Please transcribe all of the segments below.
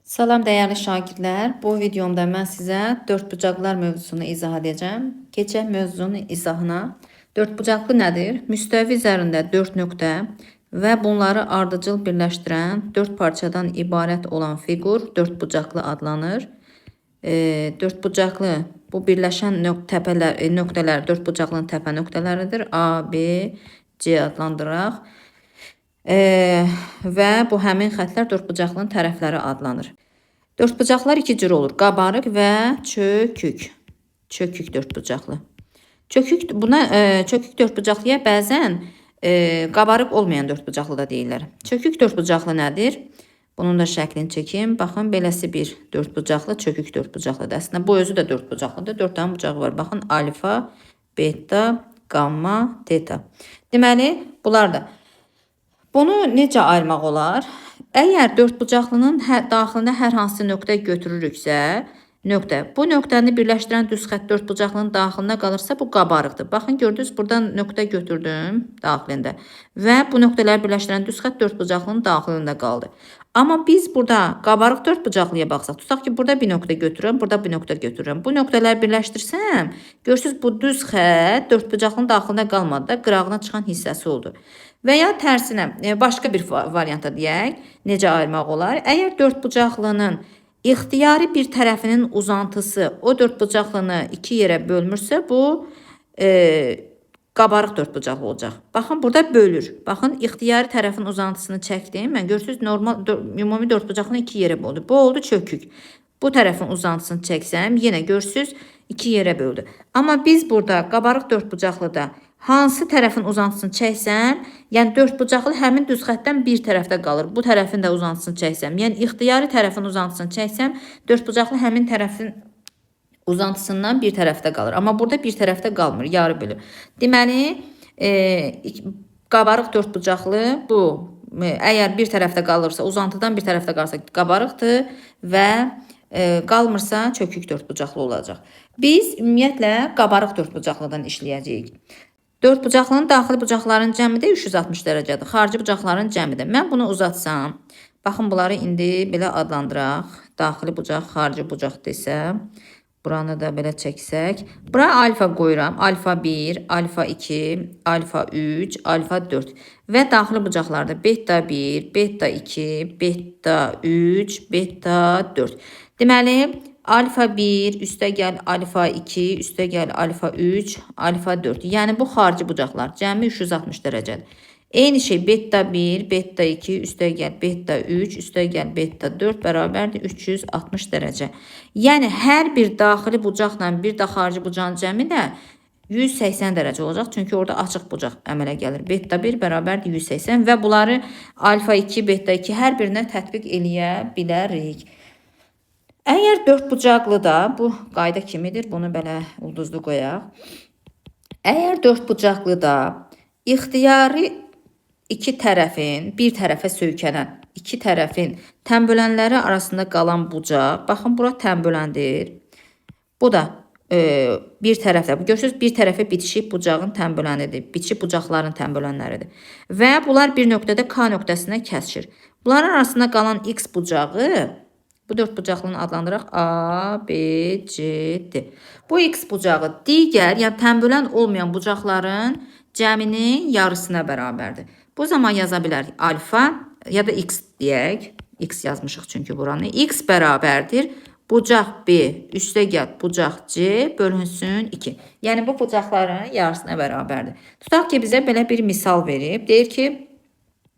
Salam dəyərli şagirdlər. Bu videomda mən sizə dördbucaqlar mövzusunu izah edəcəm. Keçək mövzunun izahına. Dördbucaqlı nədir? Müstəvi üzərində 4 nöqtə və bunları ardıcıl birləşdirən 4 parçadan ibarət olan fiqur dördbucaqlı adlanır. Dördbucaqlı bu birləşən nöqtələr dördbucaqlının təpə nöqtələridir. A, B, C adlandıraq. Və bu həmin xətlər dördbucaqlının tərəfləri adlanır. Dördbucaqlar iki cür olur. Qabarıq və çökük. Çökük dördbucaqlı. Çökük dördbucaqlıya bəzən qabarıq olmayan dördbucaqlı da deyirlər. Çökük dördbucaqlı nədir? Bunun da şəklini çəkim. Baxın, beləsi bir dördbucaqlı, çökük dördbucaqlıdır. Əslində bu özü də dördbucaqlıdır. 4 dənə bucağı var. Baxın, alfa, beta, gamma, teta. Deməli, bunlar da. Bunu necə ayırmaq olar? Əgər dördbucaqlının daxilində hər hansı nöqtə götürürüksə, bu nöqtəni birləşdirən düz xətt dördbucaqlının daxilində qalırsa, bu qabarıqdır. Baxın, gördünüz, buradan nöqtə götürdüm daxilində və bu nöqtələri birləşdirən düz xətt dördbucaqlının daxilində qaldı. Amma biz burada qabarıq dördbucaqlıya baxsaq, tutaq ki, burada bir nöqtə götürürəm, burada bir nöqtə götürürəm. Bu nöqtələri birləşdirsəm, görürsünüz, bu düz xətt dördbucaqlının daxilində qalmadı da, qırağına çıxan hissəsi oldu. Və ya tərsinə, başqa bir variantda deyək, necə ayırmaq olar? Əgər dördbucaqlının ixtiyari bir tərəfinin uzantısı o dördbucaqlını iki yerə bölmürsə, bu qabarıq dördbucaqlı olacaq. Baxın, burada bölür. Baxın, ixtiyari tərəfin uzantısını çəkdim. Mən görürsünüz, ümumi dördbucaqlını iki yerə böldü. Bu oldu çökük. Bu tərəfin uzantısını çəksəm, yenə görürsünüz, iki yerə böldü. Amma biz burada qabarıq dördbucaqlıda hansı tərəfin uzantısını çəksəm, yəni dördbucaqlı həmin düz xəttdən bir tərəfdə qalır. Bu tərəfin də uzantısını çəksəm, yəni ixtiyari tərəfin uzantısını çəksəm, dördbucaqlı həmin tərəfin uzantısından bir tərəfdə qalır. Amma burada bir tərəfdə qalmır, yarı bölür. Deməli, qabarıq dördbucaqlı bu, əgər bir tərəfdə qalırsa, uzantıdan bir tərəfdə qalırsa qabarıqdır və qalmırsa çökük dördbucaqlı olacaq. Biz ümumiyyətlə qabarıq dördbucaqlıdan işləyəcəyik. Dördbucaqlının daxili bucaqların cəmi də 360 dərəcədir. Xarici bucaqların cəmi də. Mən bunu uzatsam, baxın, bunları indi belə adlandıraq. Daxili bucaq, xarici bucaq desəm, buranı da belə çəksək. Bura alfa qoyuram. Alfa 1, alfa 2, alfa 3, alfa 4. Və daxili bucaqlarda beta 1, beta 2, beta 3, beta 4. Deməli, alfa 1, üstəgəl alfa 2, üstəgəl alfa 3, alfa 4. Yəni, bu xarici bucaqlar. Cəmi 360 dərəcədir. Eyni şey beta 1, beta 2, üstəgəl beta 3, üstəgəl beta 4 bərabərdir 360 dərəcə. Yəni, hər bir daxili bucaqla bir də xarici bucağın cəmi də 180 dərəcə olacaq. Çünki orada açıq bucaq əmələ gəlir. Beta 1 bərabərdir 180 və bunları alfa 2, beta 2 hər birinə tətbiq eləyə bilərik. Əgər dördbucaqlı da, bu qayda kimidir, bunu belə ulduzlu qoyaq. Əgər dördbucaqlı da ixtiyari iki tərəfin bir tərəfə söykənən, iki tərəfin tənbölənləri arasında qalan bucaq, baxın, bura tənböləndir. Bu da bir tərəfdə, görürsünüz, bir tərəfə bitişik bucağın tənbölənidir, bitişik bucaqların tənbölənləridir. Və bunlar bir nöqtədə K nöqtəsinə kəsişir. Bunların arasında qalan X bucağı, bu dördbucaqlını adlandıraq A, B, C, D. Bu X bucağı digər, yəni tənbölən olmayan bucaqların cəminin yarısına bərabərdir. Bu zaman yaza bilərik alfa ya da X deyək. X yazmışıq çünki buranı. X bərabərdir. Bucaq B üstəgəl bucaq C bölünsün 2. Yəni bu bucaqların yarısına bərabərdir. Tutaq ki, bizə belə bir misal verib. Deyir ki,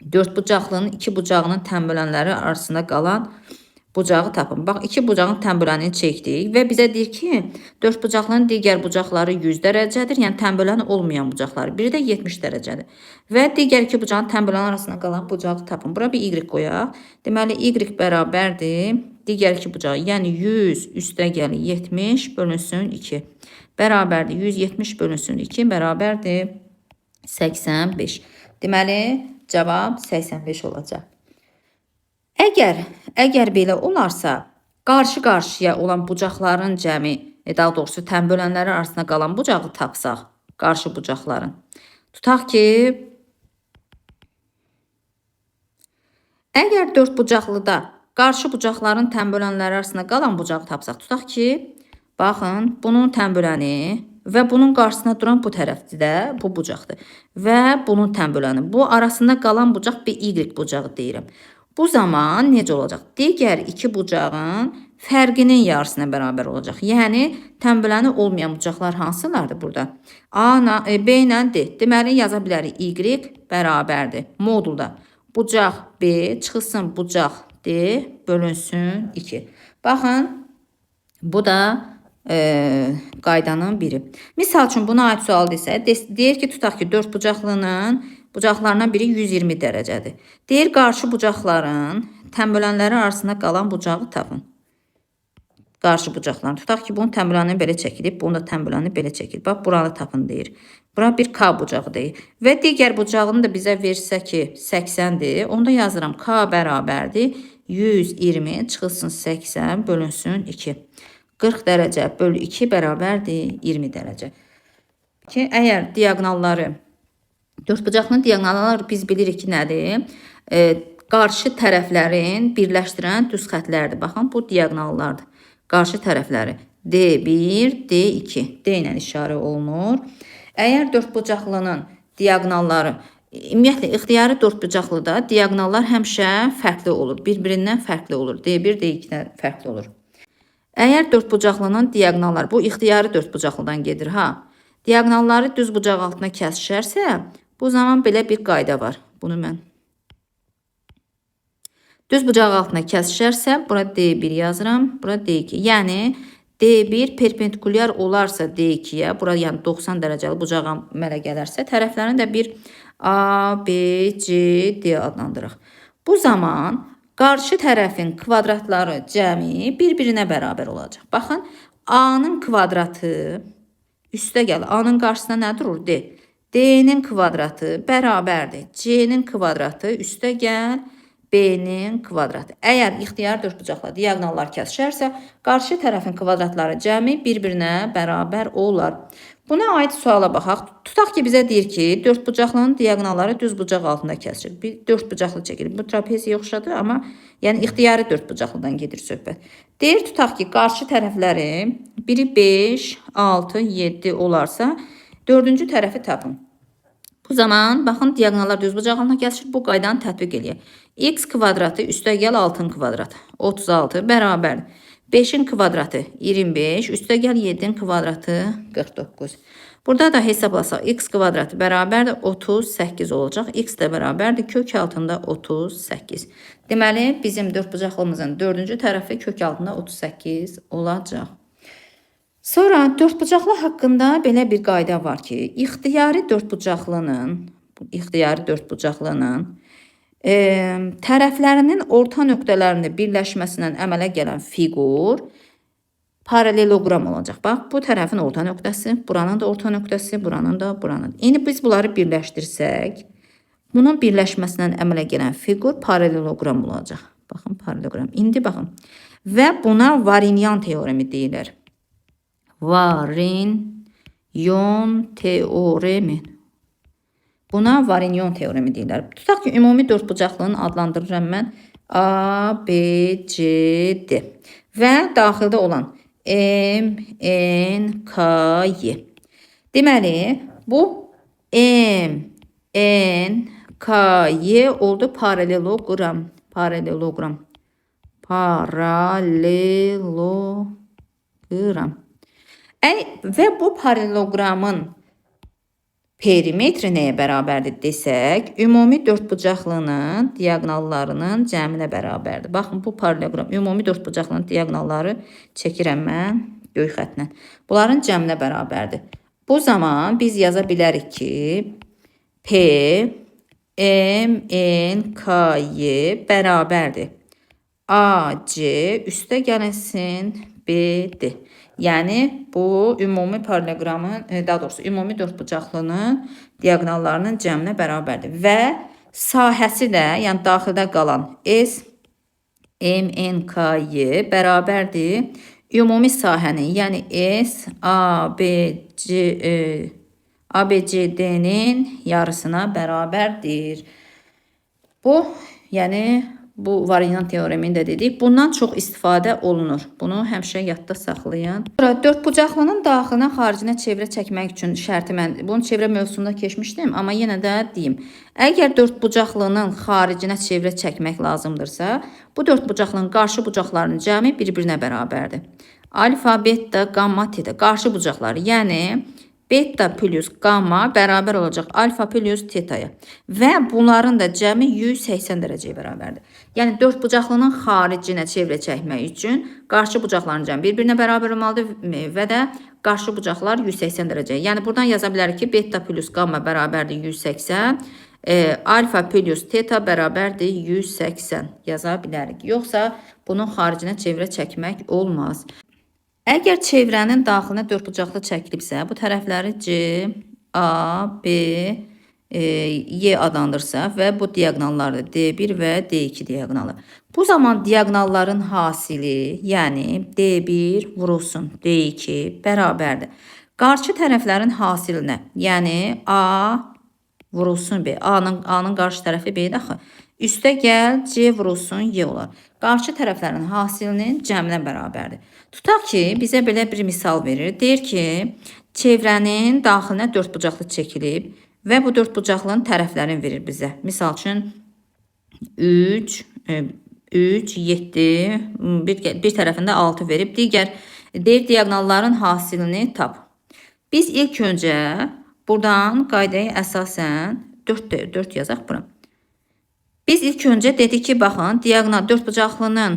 dördbucaqlının iki bucağının tənbölənləri arasında qalan bucağı tapın. Bax, iki bucağın tənbölənini çəkdik və bizə deyir ki, dördbucaqlının digər bucaqları 100 dərəcədir, yəni tənböləni olmayan bucaqları. Biri də 70 dərəcədir. Və digər iki bucağın tənböləni arasında qalan bucağı tapın. Bura bir Y qoyaq. Deməli, Y bərabərdir digər iki bucağı, yəni 100 üstəgəl 70 bölünsün 2. Bərabərdir 170 bölünsün 2 bərabərdir 85. Deməli, cavab 85 olacaq. Əgər belə olarsa, qarşı-qarşıya olan bucaqların cəmi, daha doğrusu tənbölənləri arasında qalan bucağı tapsaq, qarşı bucaqların. Tutaq ki, əgər dördbucaqlıda qarşı bucaqların tənbölənləri arasında qalan bucağı tapsaq. Tutaq ki, baxın, bunun tənböləni və bunun qarşısına duran bu tərəfdir də, bu bucaqdır. Və bunun tənböləni. Bu arasında qalan bucaq bir Y bucağı deyirəm. Bu zaman necə olacaq? Digər iki bucağın fərqinin yarısına bərabər olacaq. Yəni, tənböləni olmayan bucaqlar hansılardır burada? B ilə D. Deməli, yaza bilərik. Y bərabərdir. Modulda bucaq B çıxılsın bucaq D bölünsün 2. Baxın, bu da qaydanın biri. Misal üçün, buna aid sual desə, deyir ki, tutaq ki, 4 bucaqlarından biri 120 dərəcədir. Deyir, qarşı bucaqların tənbölənləri arasında qalan bucağı tapın. Qarşı bucaqlarını. Tutaq ki, bunun tənböləni belə çəkilib, bunun da tənböləni belə çəkilib. Bax, buranı tapın deyir. Bura bir K bucağı deyir. Və digər bucağını da bizə versə ki, 80-dir. Onda yazıram, K bərabərdir. 120 çıxılsın 80 bölünsün 2. 40 dərəcə bölü 2 bərabərdir 20 dərəcə. Ki, əgər diaqnalları, 4 bucaqlının diaqnalları biz bilirik ki, nədir? Qarşı tərəflərin birləşdirən düz xətlərdir. Baxın, bu diaqnallardır. Qarşı tərəfləri D1, D2, D ilə işarə olunur. Əgər 4 bucaqlının diaqnalları, ümumiyyətlə, ixtiyari 4 bucaqlıda diaqnallar həmişə fərqli olur. Bir-birindən fərqli olur. D1, D2-dən fərqli olur. Əgər 4 bucaqlının diaqnalları, bu ixtiyari 4 bucaqlıdan gedir, diaqnalları düz bucaq altına kəsişərsə, bu zaman belə bir qayda var. Bunu mən düz bucaq altına kəsişərsə, bura D1 yazıram, bura D2. Yəni, D1 perpendikulyar olarsa D2-yə, bura yəni 90 dərəcəli bucağa əmələ gələrsə, tərəflərini də bir A, B, C, D adlandırıq. Bu zaman qarşı tərəfin kvadratları cəmi bir-birinə bərabər olacaq. Baxın, A-nın kvadratı üstə gəl. A-nın qarşısına nə durur? D. D-nin kvadratı bərabərdir. C-nin kvadratı üstə gəl. B-nin kvadratı. Əgər ixtiyar 4 bucaqla diaqnallar kəsişərsə, qarşı tərəfin kvadratları cəmi bir-birinə bərabər olar. Buna aid suala baxaq. Tutaq ki, bizə deyir ki, 4 bucaqlının diaqnalları düz bucaq altında kəsilir. 4 bucaqlı çəkilir. Bu trapeziyə oxşadır, amma yəni ixtiyari 4 bucaqlıdan gedir söhbət. Deyir, tutaq ki, qarşı tərəfləri biri 5, 6, 7 olarsa, 4-cü tərəfi tapın. Bu zaman, baxın, diaqnallar düz bucaq altına kəsilir. Bu qaydanı tətbiq eləyək. X kvadratı üstə gəl 6-ın kvadratı. 36 bərabərdir. 5-in kvadratı 25, üstə gəl 7-in kvadratı 49. Burada da hesablasaq, x kvadratı bərabərdir 38 olacaq. X də bərabərdir kök altında 38. Deməli, bizim 4 bucaqlımızın 4-cü tərəfi kök altında 38 olacaq. Sonra 4 bucaqlı haqqında belə bir qayda var ki, ixtiyari 4 bucaqlının tərəflərinin orta nöqtələrində birləşməsindən əmələ gələn fiqur paraleloqram olacaq. Bax, bu tərəfin orta nöqtəsi, buranın da orta nöqtəsi, buranın da, buranın. İndi biz bunları birləşdirsək, bunun birləşməsindən əmələ gələn fiqur paraleloqram olacaq. Baxın, paraleloqram. İndi baxın. Və buna Varinyan teoremi deyilir. Varinyan teoremi. Buna Varinyan teoremi deyirlər. Tutaq ki, ümumi 4 bucaqlığını adlandırıram mən A, B, C, D. Və daxildə olan M, N, K, Y. Deməli, bu M, N, K, Y oldu paraleloqram. Paraleloqram. Və bu paraleloqramın perimetri nəyə bərabərdir desək, ümumi 4 bucaqlının diaqnallarının cəminə bərabərdir. Baxın, bu paraleloqram, ümumi 4 bucaqlının diaqnalları çəkirəm mən göy xətlə. Bunların cəminə bərabərdir. Bu zaman biz yaza bilərik ki, P, M, N, K, Y bərabərdir. A, C üstə gəlinsin B, D. Yəni, bu ümumi paraleloqramın, daha doğrusu ümumi 4 bucaqlının diaqnallarının cəminə bərabərdir. Və sahəsi də, yəni daxildə qalan S, M, N, K, Y bərabərdir. Ümumi sahənin, yəni S, A, B, C, D-nin yarısına bərabərdir. Bu, yəni Bu variant teoremini də dedik. Bundan çox istifadə olunur. Bunu həmişə yadda saxlayın. Sonra dördbucaqlının daxilinə, xaricinə çevrə çəkmək üçün şərti mən bunu çevrə mövzusunda keçmişdim, amma yenə də deyim. Əgər dördbucaqlının xaricinə çevrə çəkmək lazımdırsa, bu dördbucaqlının qarşı bucaqlarının cəmi bir-birinə bərabərdir. Alfa, beta, gamma, teta qarşı bucaqları, yəni beta plus gamma bərabər olacaq alfa plus tetaya və bunların da cəmi 180 dərəcəyə bərabərdir. Yəni dördbucaqlının xaricinə çevrə çəkmək üçün qarşı bucaqların cəmi bir-birinə bərabər olmalıdır və də qarşı bucaqlar 180 dərəcəyə. Yəni buradan yaza bilərik ki, beta plus gamma bərabərdir 180, alfa plus teta bərabərdir 180 yaza bilərik. Yoxsa bunun xaricinə çevrə çəkmək olmaz. Əgər çevrənin daxilinə dördbucaqlı çəkilibsə, bu tərəfləri C, A, B, Y adlandırsa və bu diaqnallardır D1 və D2 diaqnalı. Bu zaman diaqnalların hasili, yəni D1 vurulsun D2 bərabərdir. Qarşı tərəflərin hasilinə, yəni A vurulsun B, A'nın qarşı tərəfi B'dir axı. Üstə gəl C vurulsun Y olar. Qarşı tərəflərin hasilinin cəminə bərabərdir. Tutaq ki, bizə belə bir misal verir. Deyir ki, çevrənin daxilinə dördbucaqlı çəkilib və bu dördbucaqlının tərəflərini verir bizə. Misal üçün 3, 7, bir tərəfində 6 verib. Digər deyir diaqnalların hasilini tap. Biz ilk öncə buradan qaydaya əsasən 4 yazaq bura. Biz ilk öncə dedik ki, baxın, diaqnal dördbucaqlının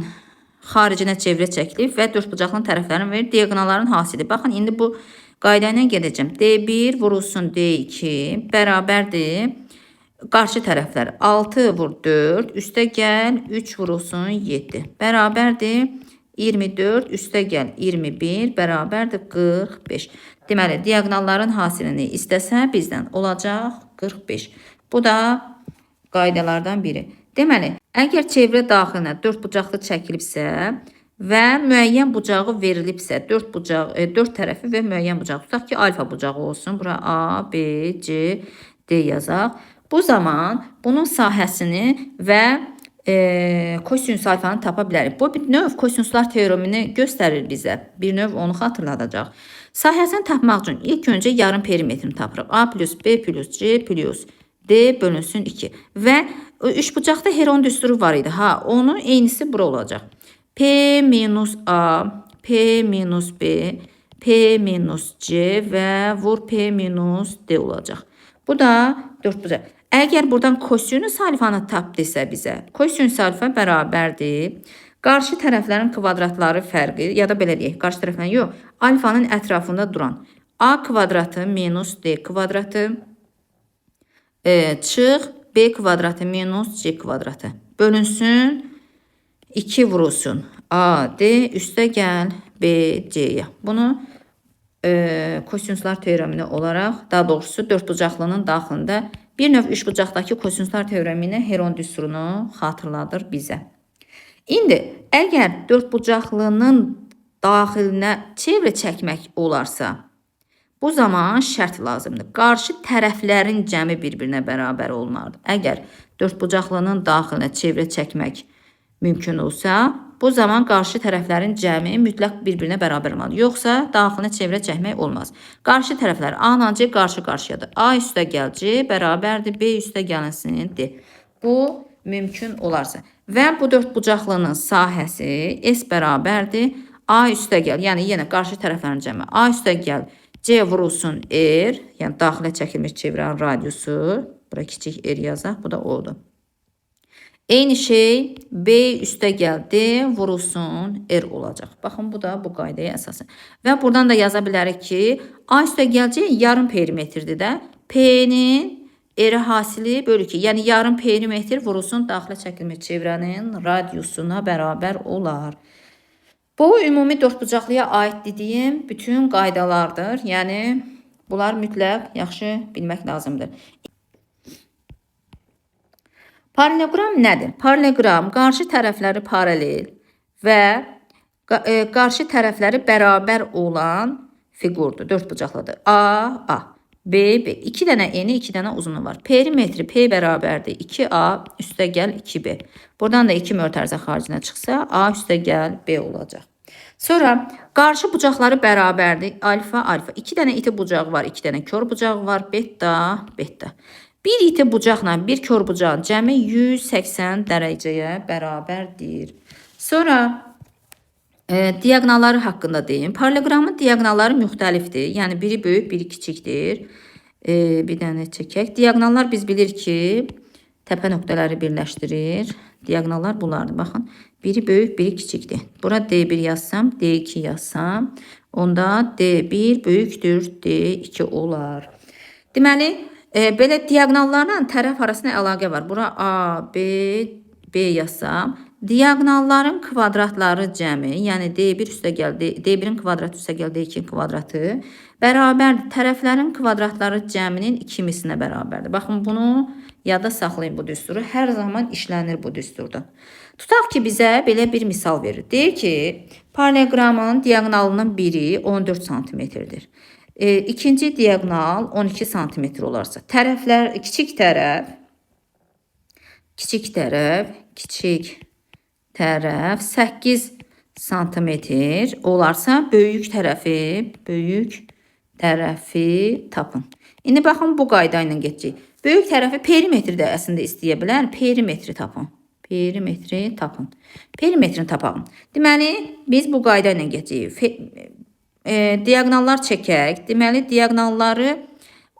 xaricinə çevrə çəkilib və dördbucaqlının tərəflərini verir. Diaqnalların hasili. Baxın, indi bu qayda ilə gedəcəm. D1 vurulsun D2 bərabərdir. Qarşı tərəflər 6 vur 4, üstə gəl 3 vurulsun 7 bərabərdir. 24 üstə gəl 21 bərabərdir 45. Deməli, diaqnalların hasilini istəsə bizdən olacaq 45. Bu da qaydalardan biri. Deməli, əgər çevrə daxilinə dördbucaqlı çəkilibsə və müəyyən bucağı verilibsə, dörd tərəfi və müəyyən bucağı, tutaq ki, alfa bucağı olsun. Bura A, B, C, D yazaq. Bu zaman bunun sahəsini və kosinus alfanı tapa bilərik. Bu bir növ kosinuslar teoremini göstərir bizə. Bir növ onu xatırladacaq. Sahəsini tapmaq üçün ilk öncə yarım perimetrini tapırıq. A plus B plus C plus D bölünsün 2 və üçbucaqda Heron düsturu var idi. Onun eynisi bura olacaq. P minus A, P minus B, P minus C və vur P minus D olacaq. Bu da dördbucaq. Əgər buradan kosinus alfanı tap desə bizə, kosinus alfa bərabərdir. Qarşı tərəflərin kvadratları fərqi, ya da belə deyək, qarşı tərəflərin yox, alfanın ətrafında duran A kvadratı minus D kvadratı çıx B kvadratı minus C kvadratı bölünsün 2 vurulsun A, D, üstə gəl B, C'yə. Bunu kosinuslar teoremini olaraq, daha doğrusu dördbucaqlının daxilində bir növ üçbucaqdakı kosinuslar teoremini Heron düsturunu xatırladır bizə. İndi, əgər dördbucaqlının daxilinə çevrə çəkmək olarsa, bu zaman şərt lazımdır. Qarşı tərəflərin cəmi bir-birinə bərabər olmalıdır. Əgər dördbucaqlının daxilinə çevrə çəkmək mümkün olsa, bu zaman qarşı tərəflərin cəmi mütləq bir-birinə bərabər olmalıdır. Yoxsa daxilinə çevrə çəkmək olmaz. Qarşı tərəflər A-la C qarşı-qarşıyadır. A üstə gəl C bərabərdir B üstə gəlinsin D. Bu mümkün olarsa. Və bu dördbucaqlının sahəsi S bərabərdir. A üstə gəl, yəni yenə qarşı tərəflərin cəmi. A üstə gəl C vurulsun R, yəni daxilə çəkilmiş çevrənin radiusu. Bura kiçik R yazaq, bu da O'dur. Eyni şey B üstə gəl D vurulsun R olacaq. Baxın, bu da bu qaydaya əsasən. Və buradan da yaza bilərik ki, A üstə gəl C yarım perimetrdir də. P-nin R hasili bölü 2. Yəni yarım perimetr vurulsun daxilə çəkilmiş çevrənin radiusuna bərabər olar. Bu ümumi dördbucaqlıya aid dediyim bütün qaydalardır. Yəni bunlar mütləq yaxşı bilmək lazımdır. Paralelogram nədir? Paralelogram qarşı tərəfləri paralel və qarşı tərəfləri bərabər olan fiqurdur, dördbucaqlıdır. A, A. B, 2 dənə eni, 2 dənə uzunu var. Perimetri P bərabərdir 2A üstəgəl 2B. Buradan da 2 mötərizə xaricinə çıxsa A üstəgəl B olacaq. Sonra qarşı bucaqları bərabərdir. Alfa, alfa. 2 dənə iti bucağı var, 2 dənə kör bucağı var. Beta, beta. Bir iti bucaqla bir kör bucağın cəmi 180 dərəcəyə bərabərdir. Sonra diaqnalları haqqında deyim. Paralleqramın diaqnalları müxtəlifdir. Yəni biri böyük, biri kiçikdir. Bir dənə çəkək. Diaqnallar biz bilir ki, təpə nöqtələri birləşdirir. Diaqnallar bunlardır. Baxın, biri böyük, biri kiçikdir. Bura D1 yazsam, D2 yazsam, onda D1 böyükdür, D2 olar. Deməli, belə diaqnallarla tərəf arasında əlaqə var. Bura A, B, B yazsam, diaqnalların kvadratları cəmi, yəni D1 üstəgəl D1-in kvadratı üstəgəl D2-in kvadratı bərabərdir. Tərəflərin kvadratları cəminin 2 misinə bərabərdir. Baxın, bunu yadda saxlayın bu düsturu. Hər zaman işlənir bu düsturda. Tutaq ki, bizə belə bir misal verir. Deyir ki, paralleqramın diaqnalının biri 14 santimetrdir. İkinci diaqnal 12 santimetr olarsa, tərəflər, kiçik tərəf 8 santimetr olarsa, böyük tərəfi tapın. İndi baxın, bu qayda ilə getəcək. Böyük tərəfi perimetri də əslində istəyə bilər. Perimetri tapın. Perimetrini tapalım. Deməli, biz bu qayda ilə getəcəyik. Diaqnallar çəkək. Deməli, diaqnalları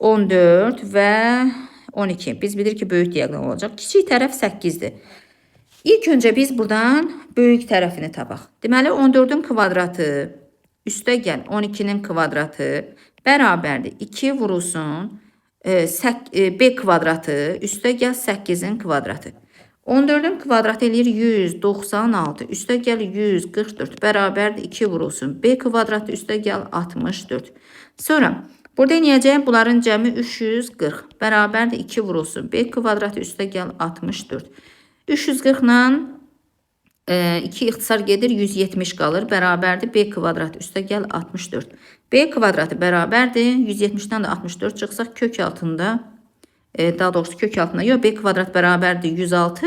14 və 12. Biz bilir ki, böyük diaqnal olacaq. Kiçik tərəf 8-dir. İlk öncə biz buradan böyük tərəfini tapaq. Deməli, 14-ün kvadratı üstəgəl 12-nin kvadratı bərabərdir. 2 vurulsun B kvadratı üstəgəl 8-in kvadratı. 14-ün kvadratı eləyir 196 üstəgəl 144 bərabərdir 2 vurulsun B kvadratı üstəgəl 64. Sonra burada eləyəcək bunların cəmi 340 bərabərdir 2 vurulsun B kvadratı üstəgəl 64. 340 ilə 2 ixtisar gedir 170 qalır bərabərdir B kvadratı üstəgəl 64. B kvadratı bərabərdir 170-dən də 64 çıxsaq kök altında daha doğrusu kök altında yox, B kvadrat bərabərdir 106,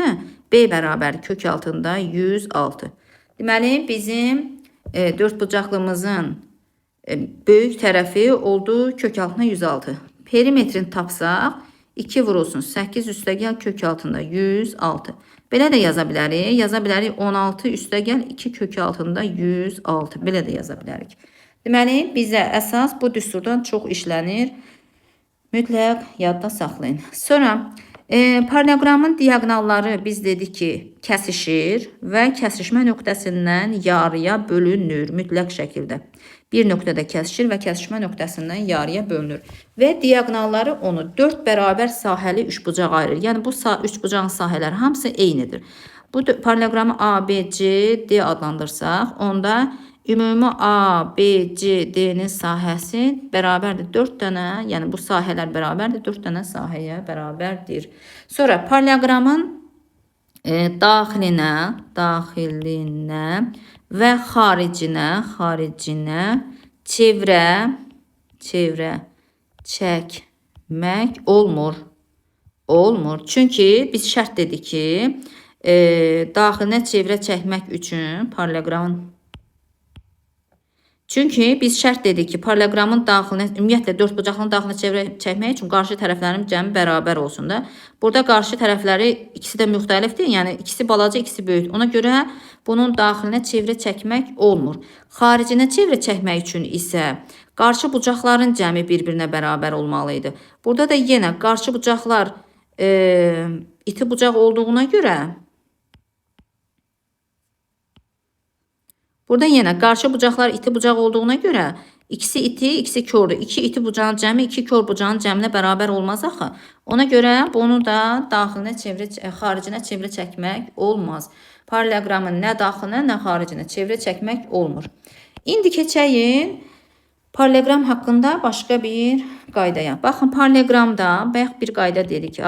B bərabərdir kök altında 106. Deməli, bizim dörd bucaqlımızın böyük tərəfi oldu kök altında 106. Perimetrini tapsaq, 2 vurulsun 8 üstəgəl kök altında 106. Belə də yaza bilərik. Yaza bilərik 16 üstəgəl 2 kök altında 106. Belə də yaza bilərik. Deməli, bizə əsas bu düsturdan çox işlənir. Mütləq yadda saxlayın. Sonra paralleqramın diaqnalları biz dedik ki, kəsişir və kəsişmə nöqtəsindən yarıya bölünür mütləq şəkildə. Bir nöqtədə kəsişir və kəsişmə nöqtəsindən yarıya bölünür. Və diaqnalları onu 4 bərabər sahəli üçbucaq ayırır. Yəni bu üçbucağın sahələri hamısı eynidir. Bu paralleqramı A, B, C, D adlandırsaq, onda ümumi A, B, C, D-nin sahəsi bərabərdir 4 dənə, yəni bu sahələr bərabərdir 4 dənə sahəyə bərabərdir. Sonra paralleqramın daxilinə və xaricinə çevrə çəkmək olmur. Çünki biz şərt dedik ki, daxilinə çevrə çəkmək üçün paralleqramın daxilinə, ümumiyyətlə dördbucaqlının daxilinə çevrə çəkmək üçün qarşı tərəflərin cəmi bərabər olsun da. Burada qarşı tərəfləri ikisi də müxtəlifdir. Yəni ikisi balaca, ikisi böyük. Ona görə bunun daxilinə çevrə çəkmək olmur. Xaricinə çevrə çəkmək üçün isə qarşı bucaqların cəmi bir-birinə bərabər olmalı idi. Burada da yenə qarşı bucaqlar iti bucaq olduğuna görə burada yenə qarşı bucaqlar iti bucaq olduğuna görə ikisi iti, ikisi kördür. 2 iti bucağın cəmi 2 kör bucağın cəminə bərabər olmaz axı. Ona görə bunu da xaricinə çevrə çəkmək olmaz. Paralleqramın nə daxilinə, nə xaricinə çevrə çəkmək olmur. İndi keçəyin paralleqram haqqında başqa bir qaydaya. Baxın, paralleqramda bayaq bir qayda dedik.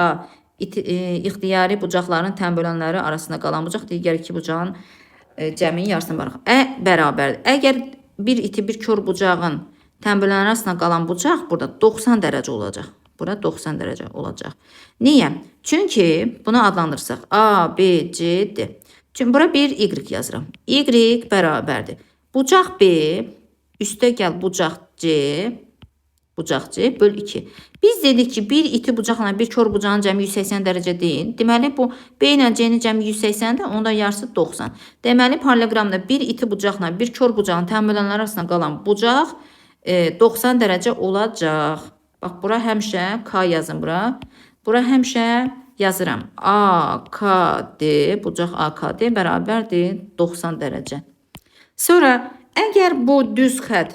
İxtiyari bucaqların tənbölənləri arasında qalan bucaq digər iki bucağın cəmin yarısına bərabərdir. Əgər bir iti bir kör bucağın tənbölənlər arasında qalan bucaq burada 90 dərəcə olacaq. Bura 90 dərəcə olacaq. Niyə? Çünki bunu adlandırsaq A, B, C, D. Çünki bura bir Y yazıram. Y bərabərdir. Bucaq B, üstə gəl bucaq C böl 2. Biz dedik ki, bir iti bucaqla bir kör bucağın cəmi 180 dərəcə deyil. Deməli, bu B ilə C-nin cəmi 180-dir, onda yarısı 90. Deməli, paralleloqramda bir iti bucaqla bir kör bucağın tənbölənlər arasında qalan bucaq 90 dərəcə olacaq. Bax, bura həmişə K yazın bura. Bura həmişə yazıram. AKD, bucaq AKD bərabərdir 90 dərəcə. Sonra, əgər bu düz xət,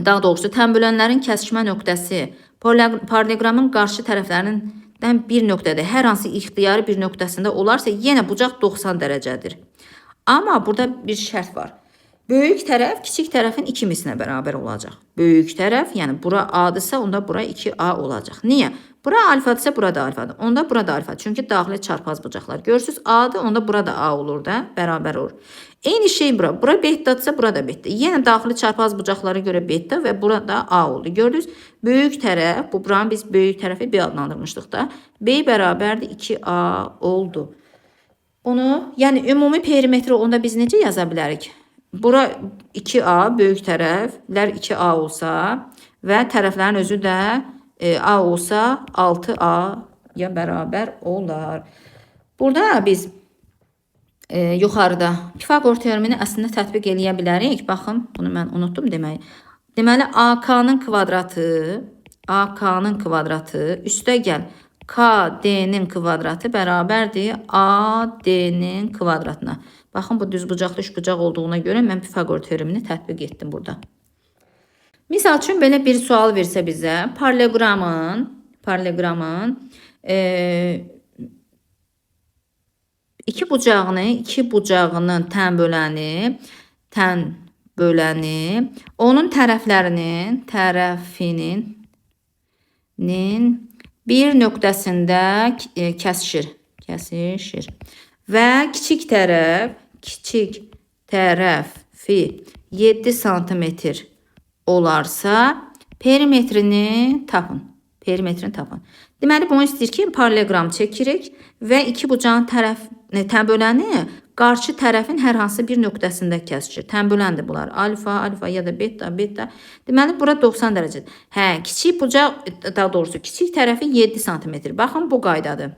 daha doğrusu tənbölənlərin kəsişmə nöqtəsi paralleloqramın qarşı tərəflərindən bir nöqtədə, hər hansı ixtiyari bir nöqtəsində olarsa, yenə bucaq 90 dərəcədir. Amma burada bir şərt var. Böyük tərəf kiçik tərəfin 2 misinə bərabər olacaq. Böyük tərəf, yəni bura A-dırsa, onda bura 2A olacaq. Niyə? Bura alfadırsa, bura da alfadır. Onda bura da alfadır. Çünki daxili çarpaz bucaqlar. Görürsünüz, A-dır, onda bura da A olur da, bərabər olur. Eyni şey bura. Bura betadırsa, bura da beta. Yenə daxili çarpaz bucaqlara görə beta və bura da A oldu. Gördünüz, böyük tərəf, bu buranı biz böyük tərəfi B adlandırmışdıq da. B bərabərdir 2A oldu. Bunu, yəni ümumi perimetri onda biz necə yaza bilərik? Bura 2A, böyük tərəflər 2A olsa və tərəflərin özü də A olsa 6A-ya bərabər olar. Burada biz yuxarıda Pifaqor teoremini əslində tətbiq eləyə bilərik. Baxın, bunu mən unutdum deməyi. Deməli, AK-nın kvadratı üstə gəl KD-nin kvadratı bərabərdir AD-nin kvadratına. Baxın, bu düzbucaqlı üçbucaq olduğuna görə mən Pifaqor teoremini tətbiq etdim burada. Misal üçün, belə bir sual versə bizə, paralleloqramın iki bucağının tənböləni, onun tərəfinin bir nöqtəsində kəsişir. Və kiçik tərəfi 7 sm olarsa, perimetrini tapın. Deməli, bunu istəyir ki, paralleloqram çəkirik və iki bucağın tənböləni qarşı tərəfin hər hansı bir nöqtəsində kəsişir. Tənböləndir bunlar. Alfa ya da beta. Deməli, bura 90 dərəcədir. Kiçik bucaq, daha doğrusu, kiçik tərəfi 7 sm. Baxın, bu qaydadır.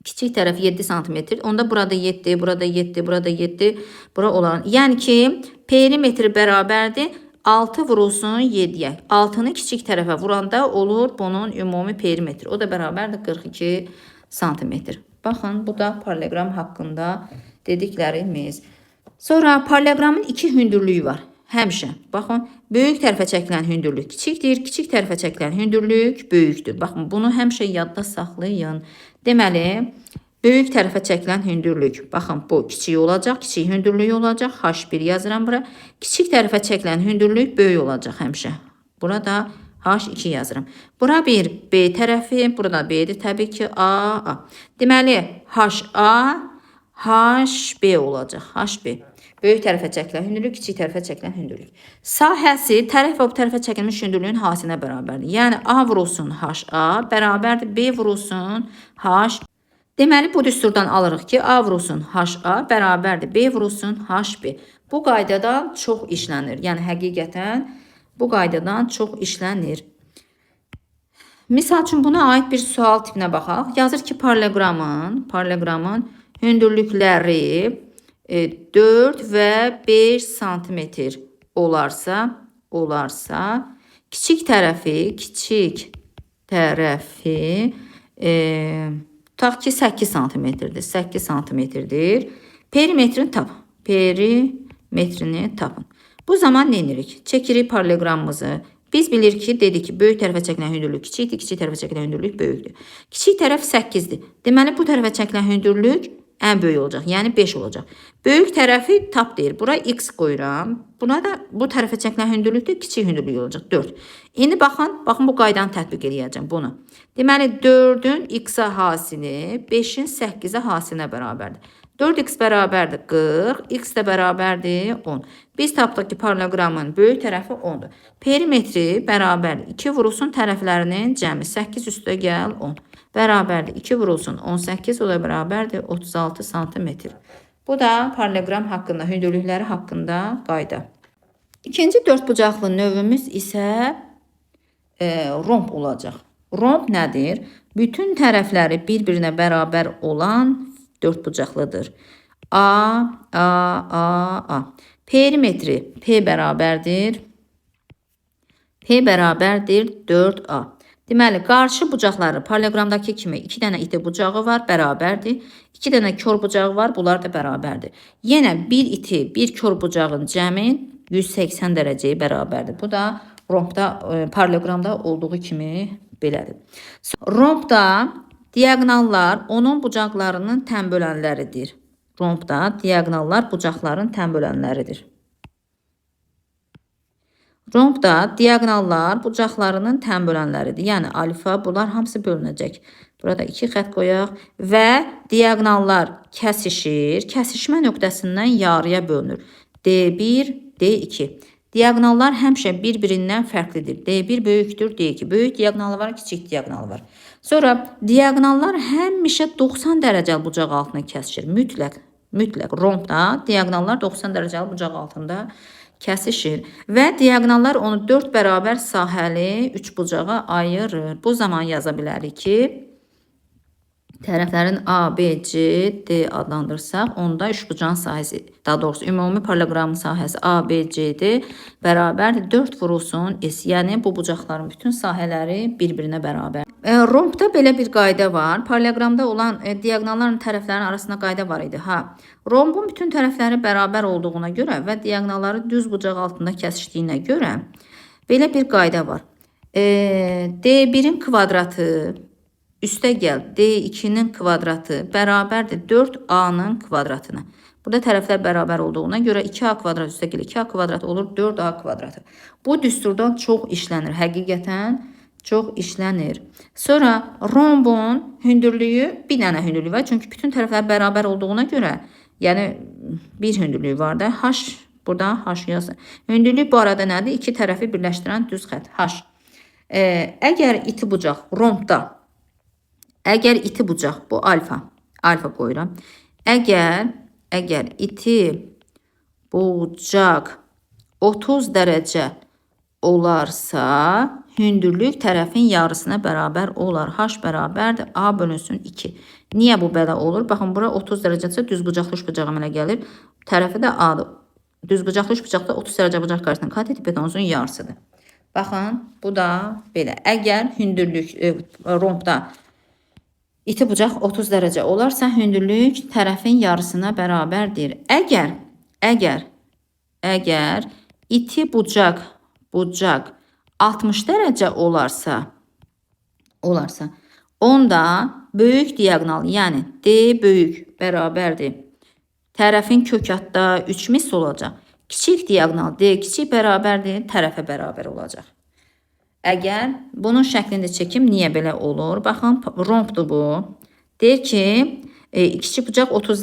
Kiçik tərəf 7 sm, onda burada 7, burada 7, burada 7, bura olan. Yəni ki, perimetri bərabərdir 6 vurulsun 7-yə. 6-nı kiçik tərəfə vuranda olur bunun ümumi perimetri. O da bərabərdir 42 sm. Baxın, bu da paralleloqram haqqında dediklərimiz. Sonra paralleloqramın iki hündürlüyü var. Həmişə. Baxın, böyük tərəfə çəkilən hündürlük kiçikdir, kiçik tərəfə çəkilən hündürlük böyükdür. Baxın, bunu həmişə yadda saxlayın. Deməli, böyük tərəfə çəkilən hündürlük, baxın, bu kiçik olacaq, kiçik hündürlük olacaq, H1 yazıram bura. Kiçik tərəfə çəkilən hündürlük böyük olacaq həmişə. Burada H2 yazıram. Bura bir B tərəfi, burada B'dir təbii ki, A. Deməli, HA, HB olacaq, HB. Böyük tərəfə çəkilən hündürlük, kiçik tərəfə çəkilən hündürlük. Sahəsi tərəf və bu tərəfə çəkilmiş hündürlüyün hasinə bərabərdir. Yəni, A vurulsun HA bərabərdir, B vurulsun H. Deməli, bu düsturdan alırıq ki, A vurulsun HA bərabərdir, B vurulsun HB. Bu qaydadan çox işlənir. Yəni, həqiqətən bu qaydadan çox işlənir. Misal üçün, buna aid bir sual tipinə baxaq. Yazır ki, paralleloqramın hündürlükləri 4 və 5 sm olarsa, kiçik tərəfi tutaq ki 8 sm-dir. 8 sm-dir. Perimetrini tapın. Bu zaman nə edirik? Çəkirik paralleloqramımızı. Biz bilirik ki, dedik ki, böyük tərəfə çəkilən hündürlük kiçikdir, kiçik tərəfə çəkilən hündürlük böyükdür. Kiçik tərəf 8-dir. Deməli, bu tərəfə çəkilən hündürlük ən böyük olacaq, yəni 5 olacaq. Böyük tərəfi tap deyil. Bura x qoyuram. Buna da bu tərəfə çəkilən hündürlükdə kiçik hündürlük olacaq, 4. İndi baxın bu qaydanı tətbiq edəcəm bunu. Deməli, 4-ün x-ə hasili 5-in 8-ə hasilinə bərabərdir. 4x bərabərdir 40, x də bərabərdir 10. Biz tapdıq ki, paralleloqramın böyük tərəfi 10-dur. Perimetri bərabərdir 2 vurulsun tərəflərinin cəmi 8 üstə gəl 10. Bərabərdir 2 vurulsun 18, o da bərabərdir 36 santimetr. Bu da paralleloqram haqqında, hündürlükləri haqqında qayda. İkinci dördbucaqlı növümüz isə romb olacaq. Romb nədir? Bütün tərəfləri bir-birinə bərabər olan dördbucaqlıdır. A. Perimetri P bərabərdir 4A. Deməli, qarşı bucaqları paralleloqramdakı kimi 2 dənə iti bucağı var, bərabərdir. 2 dənə kör bucağı var, bunlar da bərabərdir. Yenə bir iti, bir kör bucağın cəmi 180 dərəcəyə bərabərdir. Bu da rombda, paralleloqramda olduğu kimi belədir. Rombda diaqonallar onun bucaqlarının tən bölənləridir. Rombda diaqonallar bucaqların tən bölənləridir. Rombda diaqonallar bucaqlarının tən bölənləridir. Yəni alfa, bunlar hamısı bölünəcək. Burada 2 xətt qoyaq və diaqonallar kəsişir. Kəsişmə nöqtəsindən yarıya bölünür. D1, D2. Diaqonallar həmişə bir-birindən fərqlidir. D1 böyükdür, D2. Böyük diaqonalı var, kiçik diaqonalı var. Sonra diaqonallar həmişə 90 dərəcəli bucaq altına kəsişir. Mütləq rombda diaqonallar 90 dərəcəli bucaq altında kəsişir və diaqonallar onu 4 bərabər sahəli 3 bucağa ayırır. Bu zaman yaza bilərik ki, tərəflərin A, B, C, D adlandırsaq, onda üçbucağın sahəsi, daha doğrusu ümumi paralleloqramın sahəsi A, B, C, D bərabərdir 4 vurulsun S. Yəni bu bucaqların bütün sahələri bir-birinə bərabər. Rombda belə bir qayda var. Paralleloqramda olan diaqonalların tərəflərinin arasında qayda var idi. Rombun bütün tərəfləri bərabər olduğuna görə və diaqonalları düz bucaq altında kəsişdiyinə görə belə bir qayda var. D1-in kvadratı üstə gəl D2-nin kvadratı bərabərdir 4A-nın kvadratına. Burada tərəflər bərabər olduğuna görə 2A kvadrat üstə gəl 2A kvadrat olur 4A kvadratı. Bu düsturdan çox işlənir. Həqiqətən çox işlənir. Sonra rombun hündürlüyü bir dənə hündürlüyü var. Çünki bütün tərəflər bərabər olduğuna görə, yəni bir hündürlüyü var da. H, burada H yazır. Hündürlük bu arada nədir? İki tərəfi birləşdirən düz xətt. H. Əgər iti bucaq rombda, əgər iti bucaq, bu alfa qoyuram. Əgər iti bucaq 30 dərəcə olarsa, hündürlük tərəfin yarısına bərabər olar. H bərabərdir A bölünsün 2. Niyə bu belə olur? Baxın, bura 30 dərəcəsə düzbucaqlı üçbucaq əmələ gəlir. Tərəfi də A-dır. Düzbucaqlı üçbucaqda 30 dərəcə bucaq qarşısında kat hipotenuzun yarısıdır. Baxın, bu da belə. Əgər hündürlük rombda iti bucaq 30 dərəcə olarsa, hündürlük tərəfin yarısına bərabərdir. Əgər iti bucaq 60 dərəcə olarsa, onda böyük diaqonal, yəni D böyük bərabərdir. Tərəfin kökatda 3 misl olacaq. Kiçik diaqonal D kiçik bərabərdir, tərəfə bərabər olacaq. Əgər bunun şəklində çəkim niyə belə olur? Baxın, rombdur bu. Deyir ki, kiçik bucaq 60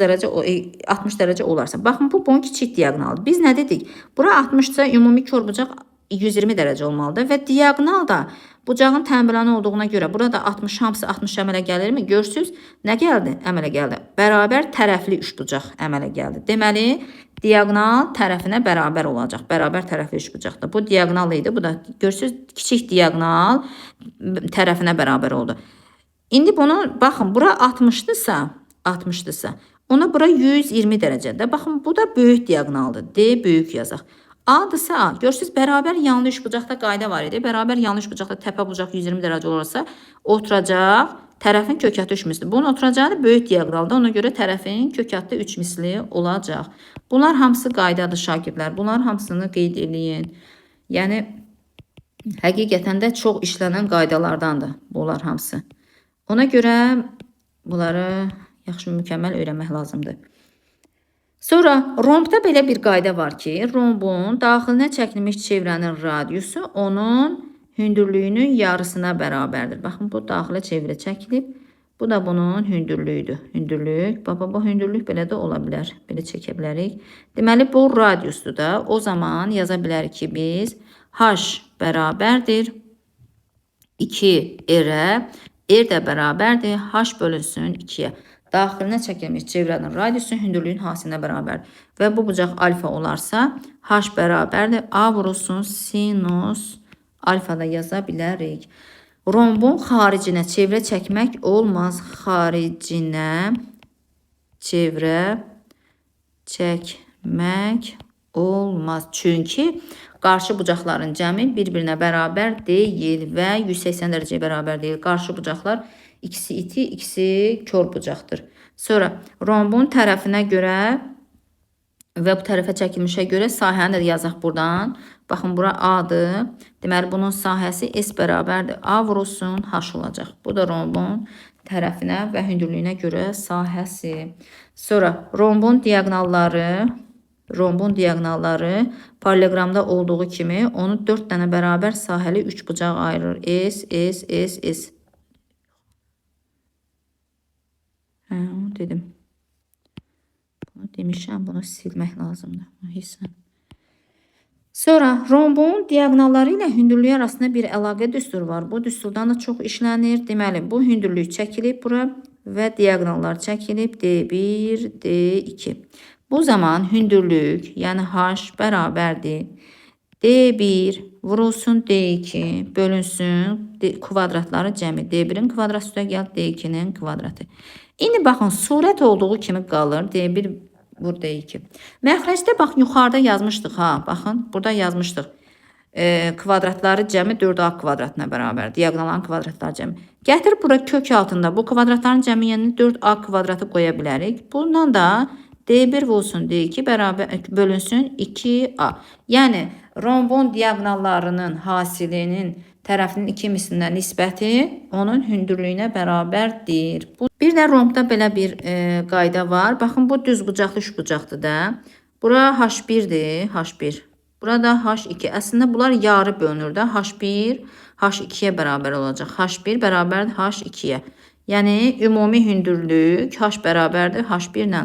dərəcə olarsa. Baxın, bu bunun kiçik diaqonalıdır. Biz nə dedik? Bura 60-sa ümumi kör bucaq 120 dərəcə olmalıdır və diaqonal da bucağın tənbələni olduğuna görə burada 60 hamısı 60 əmələ gəlirmi? Görsünüz, nə gəldi? Əmələ gəldi. Bərabər tərəfli üçbucaq əmələ gəldi. Deməli, diaqonal tərəfinə bərabər olacaq. Bərabər tərəfli üçbucaqdır. Bu diaqonal idi. Bu da görsünüz, kiçik diaqonal tərəfinə bərabər oldu. İndi bunu baxın, bura 60-dırsa, ona bura 120 dərəcədə. Baxın, bu da böyük diaqonaldır. D böyük yazaq. A-dırsa A. Görsünüz, bərabər yanlı üçbucaqda qayda var idi. Bərabər yanlı üçbucaqda təpə bucaq 120 dərəcə olursa, oturacaq tərəfin kökatı 3 misli. Bunun oturacağı da böyük diaqonalda. Ona görə tərəfin kökatı 3 misli olacaq. Bunlar hamısı qaydadır şagirdlər. Bunlar hamısını qeyd edin. Yəni, həqiqətən də çox işlənən qaydalardandır bunlar hamısı. Ona görə bunları yaxşı mükəmməl öyrənmək lazımdır. Sonra rombda belə bir qayda var ki, rombun daxilinə çəkilmiş çevrənin radiusu onun hündürlüyünün yarısına bərabərdir. Baxın, bu daxilə çevrə çəkilib. Bu da bunun hündürlüyüdür. Hündürlük. Baba, bu hündürlük belə də ola bilər. Belə çəkə bilərik. Deməli, bu radiusdur da. O zaman yaza bilərik ki, biz h bərabərdir 2 r. R də bərabərdir h bölünsün 2-yə. Daxilinə çəkilmiş çevrənin radiusu hündürlüyün hasilinə bərabərdir. Və bu bucaq alfa olarsa, h bərabərdir a vurulsun sinus alfa da yaza bilərik. Rombun xaricinə çevrə çəkmək olmaz. Xaricinə çevrə çəkmək olmaz. Çünki qarşı bucaqların cəmi bir-birinə bərabər deyil və 180 dərəcəyə bərabər deyil. Qarşı bucaqlar ikisi iti, ikisi kör bucaqdır. Sonra rombun tərəfinə görə və bu tərəfə çəkilmişə görə sahəni də yazaq buradan. Baxın, bura A-dır. Deməli, bunun sahəsi S bərabərdir. A vurulsun H olacaq. Bu da rombun tərəfinə və hündürlüyünə görə sahəsi. Sonra rombun diaqnalları paralleqramda olduğu kimi onu 4 dənə bərabər sahəli 3 bucaq ayırır. S, S, S, S. Dedim. Bunu demişəm, bunu silmək lazımdır. Sonra rombun diaqnalları ilə hündürlüyü arasında bir əlaqə düsturu var. Bu düsturdan da çox işlənir. Deməli, bu hündürlük çəkilib bura və diaqnallar çəkilib D1, D2. Bu zaman hündürlük, yəni h bərabərdir. D1 vurulsun D2 bölünsün kvadratları cəmi. D1-in kvadratı üstə gəl, D2-nin kvadratı. İndi baxın, surət olduğu kimi qalır. D1 vur D2. Məxrəcdə bax, yuxarıda yazmışdıq ha. Baxın, burada yazmışdıq. Kvadratları cəmi 4a kvadratına bərabər. Diaqnalların kvadratları cəmi. Gətir bura kök altında bu kvadratların cəmi, yəni 4a kvadratı qoya bilərik. Bundan da D1 vurulsun D2 bölünsün 2a. Yəni, rombun diaqnallarının hasilinin tərəfinin iki misindən nisbəti onun hündürlüyünə bərabərdir. Bir də rombda belə bir qayda var. Baxın, bu düz bucaqlı üç bucaqdır da. Bura H1'dir, H1. Burada H2. Əslində bunlar yarı bölünür də. H1 H2'yə bərabər olacaq. H1 bərabərdir H2'yə. Yəni, ümumi hündürlük H bərabərdir H1 ilə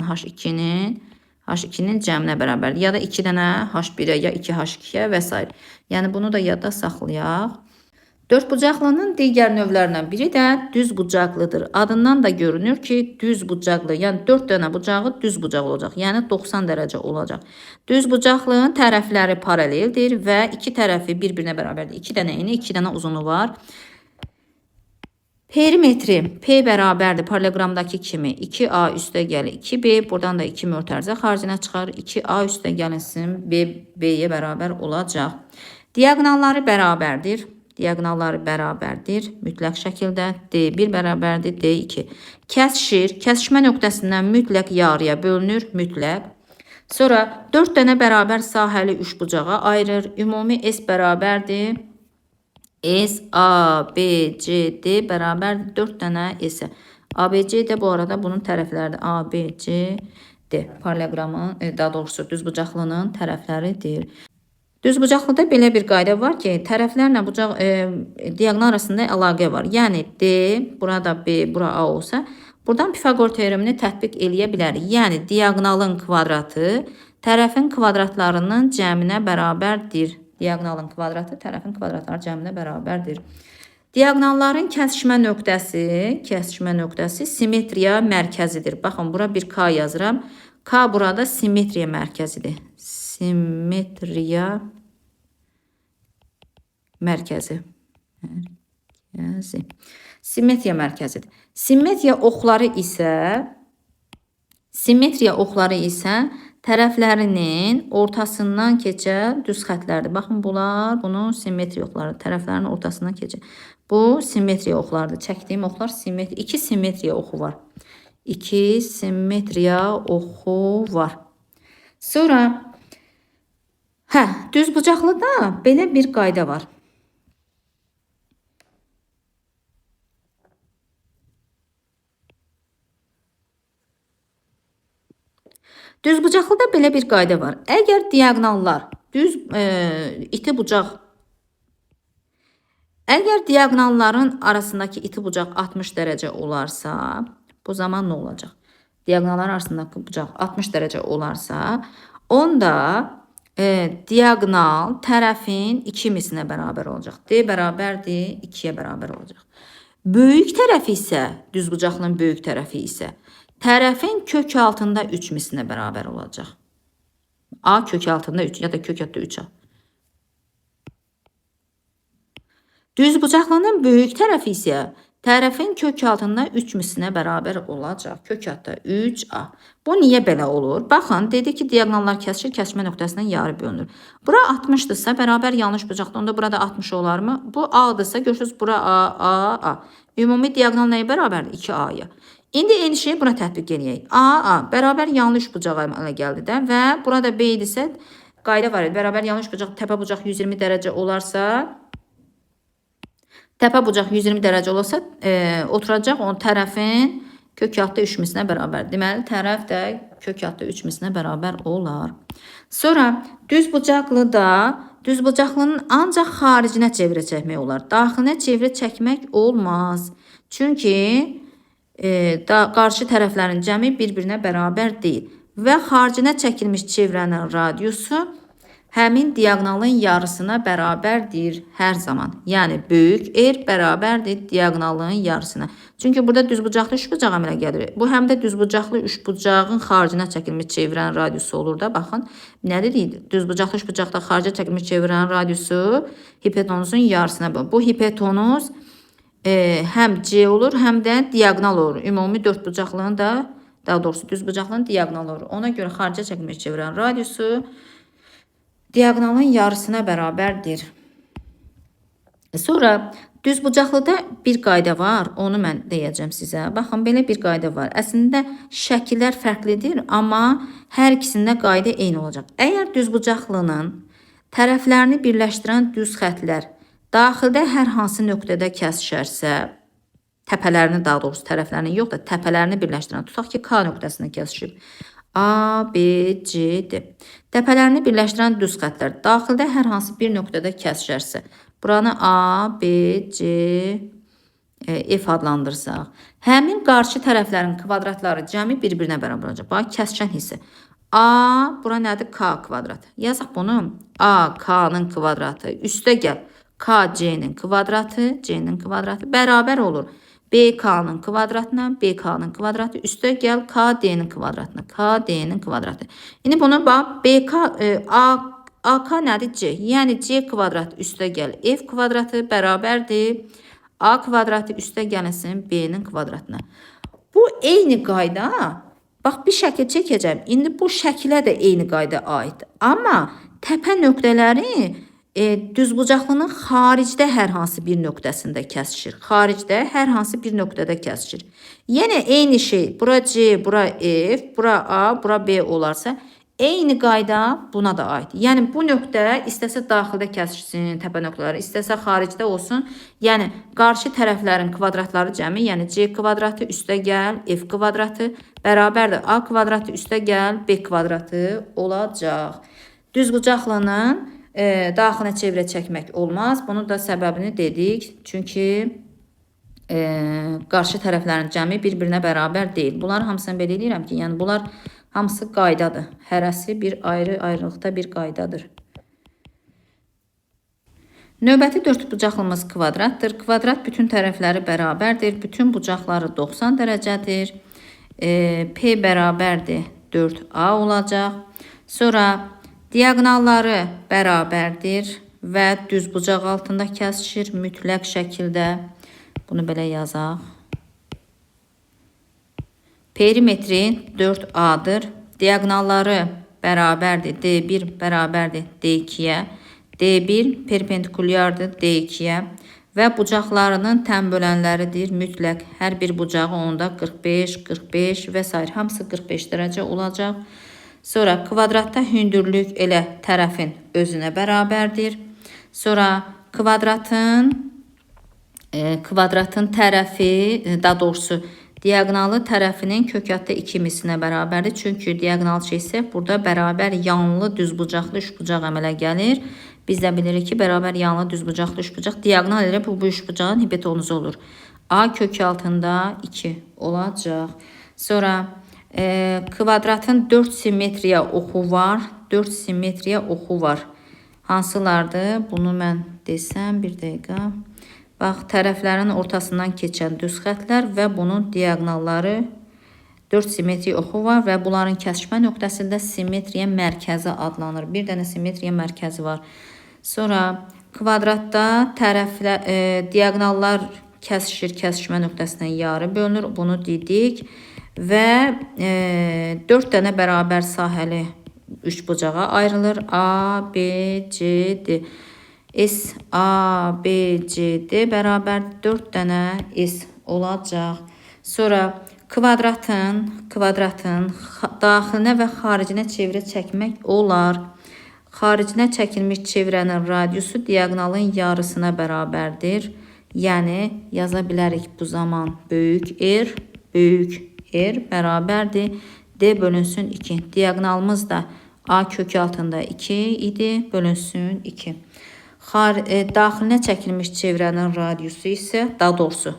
H2'nin cəminə bərabərdir. Ya da 2 dənə H1'ə, ya 2 H2'yə və s. Yəni, bunu da yadda saxlayaq. Dörd bucaqlının digər növlərindən biri də düz bucaqlıdır. Adından da görünür ki, düz bucaqlı, yəni 4 dənə bucağı düz bucaq olacaq. Yəni 90 dərəcə olacaq. Düz bucaqlının tərəfləri paraleldir və iki tərəfi bir-birinə bərabərdir. 2 dənə eni, 2 dənə uzunu var. Perimetri P bərabərdir paralleqramdakı kimi 2A üstə gəlir 2B. Buradan da 2 mötərizə xaricinə çıxar. 2A üstə gəlinsin B, B-yə bərabər olacaq. Diaqnalları bərabərdir. Diaqnalları bərabərdir. Mütləq şəkildə D1 bərabərdir D2. Kəsişir. Kəsişmə nöqtəsindən mütləq yarıya bölünür. Mütləq. Sonra 4 dənə bərabər sahəli 3 bucağa ayırır. Ümumi S bərabərdir. S, A, B, C, D bərabərdir 4 dənə S. A, B, C də bu arada bunun tərəfləridir. A, B, C, D. Paralleqramın, daha doğrusu düz bucaqlının tərəfləridir. Düz bucaqlıda belə bir qayda var ki, tərəflərlə bucaq diaqnal arasında əlaqə var. Yəni D, burada B, bura A olsa, buradan Pifaqor teoremini tətbiq eləyə bilərik. Yəni diaqnalın kvadratı tərəfin kvadratlarının cəminə bərabərdir. Diaqnalın kvadratı tərəfin kvadratları cəminə bərabərdir. Diaqnalların kəsişmə nöqtəsi simmetriya mərkəzidir. Baxın, bura bir K yazıram. K burada simmetriya mərkəzidir. Simmetriya mərkəzi. Simmetriya mərkəzidir. Simmetriya oxları isə tərəflərinin ortasından keçən düz xətlərdir. Baxın, bunlar bunun simmetriya oxları tərəflərinin ortasından keçir. Bu simmetriya oxlardır. Çəkdiyim oxlar simmetriya. 2 simmetriya oxu var. 2 simmetriya oxu var. Sonra düz bucaqlıda belə bir qayda var. Düz bucaqlıda belə bir qayda var. Əgər diaqnallar düz iti bucaq Əgər diaqnalların arasındakı iti bucaq 60 dərəcə olarsa, bu zaman nə olacaq? Diaqnallar arasındakı bucaq 60 dərəcə olarsa, onda diaqnal tərəfin 2 misinə bərabər olacaq. D bərabərdir 2-yə bərabər olacaq. Böyük tərəfi isə, düzbucaqlının böyük tərəfi isə tərəfin kök altında 3 misinə bərabər olacaq. A kök altında 3 ya da kök altında 3A. Düzbucaqlının böyük tərəfi isə tərəfin kök altında 3 misinə bərabər olacaq. Kök altında 3A. Bu niyə belə olur? Baxın, dedi ki, diaqnallar kəsişir, kəsişmə nöqtəsindən yarı bölünür. Bura 60-dırsa, bərabər yanlış bucaqda, onda burada 60 olarmı? Bu A-dırsa, görürsünüz, bura A. Ümumi diaqnal nəyə bərabərdir? 2A-ya. İndi eyni şeyi buna tətbiq edək. A, bərabər yanlış bucağa əmələ gəldi də və burada B idisə, qayda var idi. Bərabər yanlış bucaq, təpə bucaq 120 dərəcə olarsa, təpə bucaq 120 dərəcə olsa, oturacaq onun tərəfin kök altında 3 misinə bərabər. Deməli, tərəf də kök altında 3 misinə bərabər olar. Sonra düzbucaqlının ancaq xaricinə çevrə çəkmək olar. Daxilinə çevrə çəkmək olmaz. Çünki qarşı tərəflərin cəmi bir-birinə bərabər deyil. Və xaricinə çəkilmiş çevrənin radiusu həmin diaqnalın yarısına bərabərdir hər zaman. Yəni, böyük R bərabərdir diaqnalın yarısına. Çünki burada düzbucaqlı üçbucaq əmələ gəlir. Bu, həm də düzbucaqlı üçbucağın xaricinə çəkilmiş çevrənin radiusu olur da. Baxın, nə dedik? Düzbucaqlı üçbucaqda xaricə çəkilmiş çevrənin radiusu hipotenuzun yarısına bölünür. Bu hipotenuz həm C olur, həm də diaqnal olur. Ümumi dördbucaqlığın da, daha doğrusu düzbucaqlığın diaqnalı olur. Ona görə xaricə çəkilmiş çevrənin radiusu diaqnalın yarısına bərabərdir. Sonra düzbucaqlıda bir qayda var, onu mən deyəcəm sizə. Baxın, belə bir qayda var. Əslində şəkillər fərqlidir, amma hər ikisində qayda eyni olacaq. Əgər düzbucaqlının tərəflərini birləşdirən düz xətlər daxildə hər hansı nöqtədə kəsişərsə, təpələrini, daha doğrusu tərəflərini yox da təpələrini birləşdirən, tutaq ki, K nöqtəsində kəsişib. A, B, C, D. Təpələrini birləşdirən düz xətlər daxildə hər hansı bir nöqtədə kəsişərsə, buranı A, B, C, F adlandırsaq, həmin qarşı tərəflərin kvadratları cəmi bir-birinə bərabər olacaq. Bax, kəsişən hissə. A, bura nədir? K kvadratı. Yazaq bunu. A, K-nın kvadratı üstə gəl. K, C-nin kvadratı bərabər olur. BK-nın kvadratına, BK-nın kvadratı üstə gəl KD-nin kvadratına, KD-nin kvadratı. İndi bunu bax, AK nədir? C. Yəni C kvadratı üstə gəl F kvadratı bərabərdir. A kvadratı üstə gəlinsin B-nin kvadratına. Bu eyni qayda, bax bir şəkil çəkəcəm. İndi bu şəkilə də eyni qayda aiddir. Amma təpə nöqtələri düzbucaqlının xaricdə hər hansı bir nöqtəsində kəsişir. Xaricdə hər hansı bir nöqtədə kəsişir. Yenə eyni şey, bura C, bura F, bura A, bura B olarsa, eyni qayda buna da aid. Yəni, bu nöqtə istəsə daxildə kəsişsin təpə nöqtələri, istəsə xaricdə olsun. Yəni, qarşı tərəflərin kvadratları cəmi, yəni C kvadratı üstə gəl F kvadratı bərabərdir A kvadratı üstə gəl B kvadratı olacaq. Düzbucaqlının daxilinə çevrə çəkmək olmaz. Bunun da səbəbini dedik. Çünki qarşı tərəflərin cəmi bir-birinə bərabər deyil. Bunları hamısını belə deyirəm ki, yəni bunlar hamısı qaydadır. Hərəsi bir ayrı-ayrılıqda bir qaydadır. Növbəti dördbucaqlımız kvadratdır. Kvadrat bütün tərəfləri bərabərdir. Bütün bucaqları 90 dərəcədir. P bərabərdir 4A olacaq. Sonra diaqnalları bərabərdir və düz bucaq altında kəsişir mütləq şəkildə. Bunu belə yazaq. Perimetri 4A-dır. Diaqnalları bərabərdir. D1 bərabərdir D2-yə. D1 perpendikulyardır D2-yə və bucaqlarının tən bölənləridir mütləq. Hər bir bucağı onda 45, 45 və s. hamısı 45 dərəcə olacaq. Sonra kvadratda hündürlük elə tərəfin özünə bərabərdir. Sonra kvadratın tərəfi, daha doğrusu diaqnalı tərəfinin kök altında 2 misinə bərabərdir. Çünki diaqnal çəksək burada bərabər yanlı düzbucaqlı üçbucaq əmələ gəlir. Biz də bilirik ki, bərabər yanlı düzbucaqlı üçbucaq diaqonal ilə bu üçbucağın hipotenuzu olur. A kök altında 2 olacaq. Sonra kvadratın 4 simmetriya oxu var. 4 simmetriya oxu var. Hansılardır? Bunu mən desəm, bir dəqiqə. Bax, tərəflərin ortasından keçən düz xətlər və bunun diaqonalları 4 simmetriya oxu var və bunların kəsişmə nöqtəsində simmetriya mərkəzi adlanır. Bir dənə simmetriya mərkəzi var. Sonra kvadratda diaqonallar kəsişir, kəsişmə nöqtəsindən yarı bölünür. Bunu dedik və 4 dənə bərabər sahəli üçbucağa ayrılır. A, B, C, D. S, A, B, C, D bərabər 4 dənə S olacaq. Sonra kvadratın daxilinə və xaricinə çevrə çəkmək olar. Xaricinə çəkilmiş çevrənin radiusu diaqonalın yarısına bərabərdir. Yəni yaza bilərik bu zaman böyük R bərabərdir. D bölünsün 2. Diaqonalımız da A kök altında 2 idi, bölünsün 2. Daxilinə çəkilmiş çevrənin radiusu isə, daha doğrusu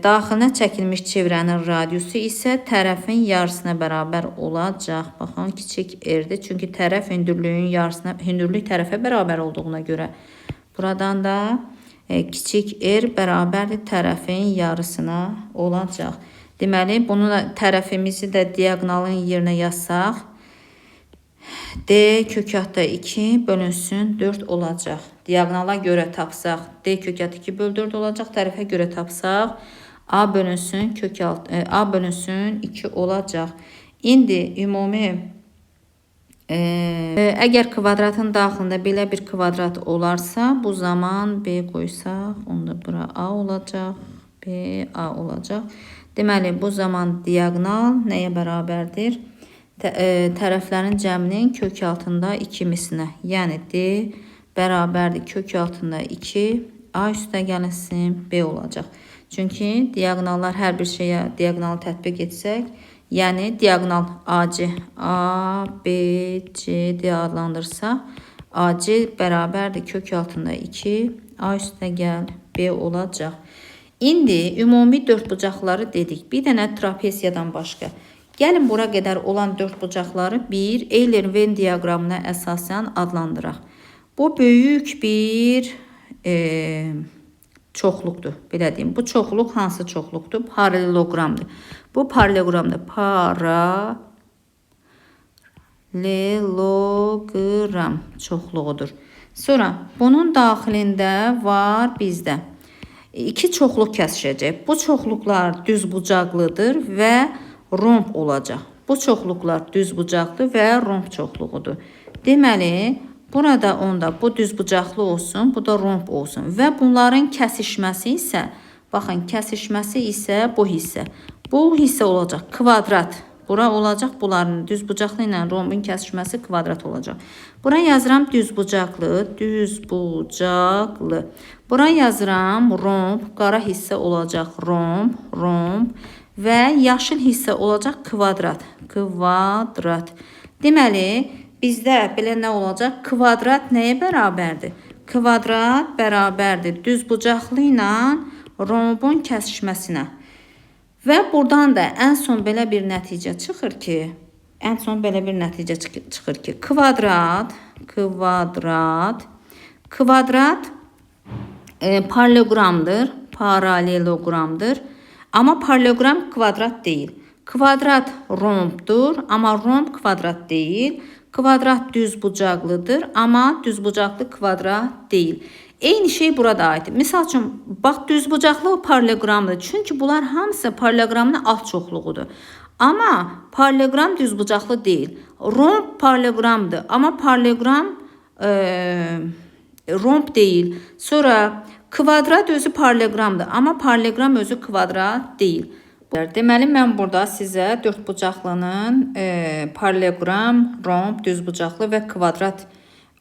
daxilinə çəkilmiş çevrənin radiusu isə tərəfin yarısına bərabər olacaq. Baxın, kiçik R-dir. Çünki tərəf hündürlük tərəfə bərabər olduğuna görə. Buradan da kiçik R bərabərdir tərəfin yarısına olacaq. Deməli, bunu da tərəfimizi də diaqonalın yerinə yazsaq, D kök altında 2 bölünsün 4 olacaq. Diaqonala görə tapsaq, D kök altında 2 bölü 4 olacaq. Tərəfə görə tapsaq, A bölünsün 2 olacaq. İndi ümumi əgər kvadratın daxilində belə bir kvadrat olarsa, bu zaman B qoysaq, onda bura A olacaq, B, A olacaq. Deməli, bu zaman diaqonal nəyə bərabərdir? Tərəflərin cəminin kök altında 2 misinə. Yəni D bərabərdir kök altında 2, A üstə gəlinsin, B olacaq. Çünki diaqonallar hər bir şeyə diaqonalı tətbiq etsək, yəni diaqonal AC, A, B, C, D adlandırsa, AC bərabərdir kök altında 2, A üstə gəl, B olacaq. İndi ümumi dördbucaqları dedik. Bir dənə trapesiyadan başqa. Gəlin bura qədər olan dördbucaqları bir Euler-Venn diaqramına əsasən adlandıraq. Bu böyük bir çoxluqdur. Belə deyim. Bu çoxluq hansı çoxluqdur? Paralelogramdır. Bu paralelogramdır. Paralelogram çoxluğudur. Sonra bunun daxilində var bizdə 2 çoxluq kəsişəcək. Bu çoxluqlar düzbucaqlıdır və romb olacaq. Bu çoxluqlar düzbucaqlı və romb çoxluğudur. Deməli, burada onda bu düzbucaqlı olsun, bu da romb olsun. Və bunların kəsişməsi isə, baxın, kəsişməsi isə bu hissə. Bu hissə olacaq kvadrat. Bura olacaq, bunların düzbucaqlı ilə rombun kəsişməsi kvadrat olacaq. Bura yazıram düzbucaqlı. Bura yazıram romb, qara hissə olacaq romb və yaşıl hissə olacaq kvadrat. Deməli, bizdə belə nə olacaq? Kvadrat nəyə bərabərdir? Kvadrat bərabərdir düzbucaqlı ilə rombun kəsişməsinə. Və buradan da ən son belə bir nəticə çıxır ki, kvadrat paralelogramdır. Amma paralelogram kvadrat deyil. Kvadrat rombdur, amma romb kvadrat deyil. Kvadrat düzbucaqlıdır, amma düzbucaqlı kvadrat deyil. Eyni şey burada aiddir. Misal üçün, bax, düzbucaqlı paralelogramdır. Çünki bunlar hamısı paralelogramın alt çoxluğudur. Amma paralelogram düzbucaqlı deyil. Romb paralelogramdır, amma paralelogram romb deyil. Sonra kvadrat özü paralelogramdır, amma paralelogram özü kvadrat deyil. Deməli, mən burada sizə dördbucaqlının paralelogram, romb, düzbucaqlı və kvadrat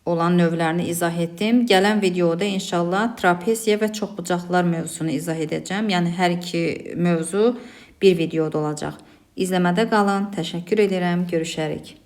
olan növlərini izah etdim. Gələn videoda inşallah trapesiya və çoxbucaqlılar mövzusunu izah edəcəm. Yəni hər iki mövzu bir videoda olacaq. İzləmədə qalın. Təşəkkür edirəm. Görüşərik.